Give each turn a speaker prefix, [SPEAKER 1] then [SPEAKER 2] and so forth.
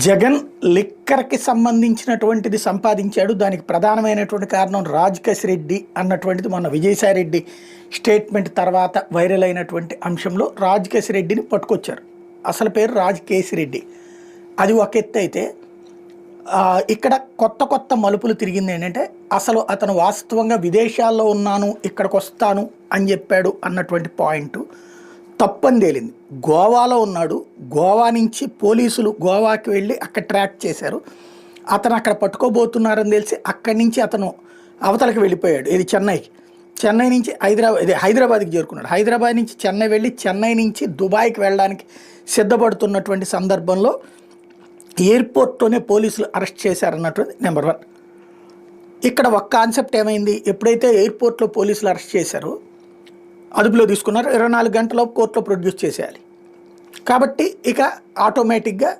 [SPEAKER 1] జగన్ లిక్కర్‌కి సంబంధించినటువంటిది సంపాదించాడు. దానికి ప్రధానమైనటువంటి కారణం రాజకేశ్ రెడ్డి అన్నటువంటిది మొన్న విజయసాయి రెడ్డి స్టేట్మెంట్ తర్వాత వైరల్ అయినటువంటి అంశంలో రాజకేశ్ రెడ్డిని పట్టుకొచ్చారు. అసలు పేరు రాజకేశ్ రెడ్డి. అది ఒక ఎత్తైతే ఇక్కడ కొత్త మలుపులు తిరిగింది ఏంటంటే అసలు అతను వాస్తవంగా విదేశాల్లో ఉన్నాను ఇక్కడికొస్తాను అని చెప్పాడు అన్నటువంటి పాయింట్ తప్పని తేలింది. గోవాలో ఉన్నాడు. గోవా నుంచి పోలీసులు గోవాకి వెళ్ళి అక్కడ ట్రాక్ చేశారు. అతను అక్కడ పట్టుకోబోతున్నారని తెలిసి అక్కడి నుంచి అతను అవతలకి వెళ్ళిపోయాడు. ఇది చెన్నైకి. చెన్నై నుంచి హైదరాబాద్కి చేరుకున్నాడు. హైదరాబాద్ నుంచి చెన్నై వెళ్ళి చెన్నై నుంచి దుబాయ్కి వెళ్ళడానికి సిద్ధపడుతున్నటువంటి సందర్భంలో ఎయిర్పోర్ట్లోనే పోలీసులు అరెస్ట్ చేశారన్నటువంటి నెంబర్ 1. ఇక్కడ ఒక కాన్సెప్ట్ ఏమైంది, ఎప్పుడైతే ఎయిర్పోర్ట్లో పోలీసులు అరెస్ట్ చేశారో అదుపులో తీసుకున్నారు. 24 గంటల్లో కోర్టులో ప్రొడ్యూస్ చేసేయాలి. కాబట్టి ఇక ఆటోమేటిక్గా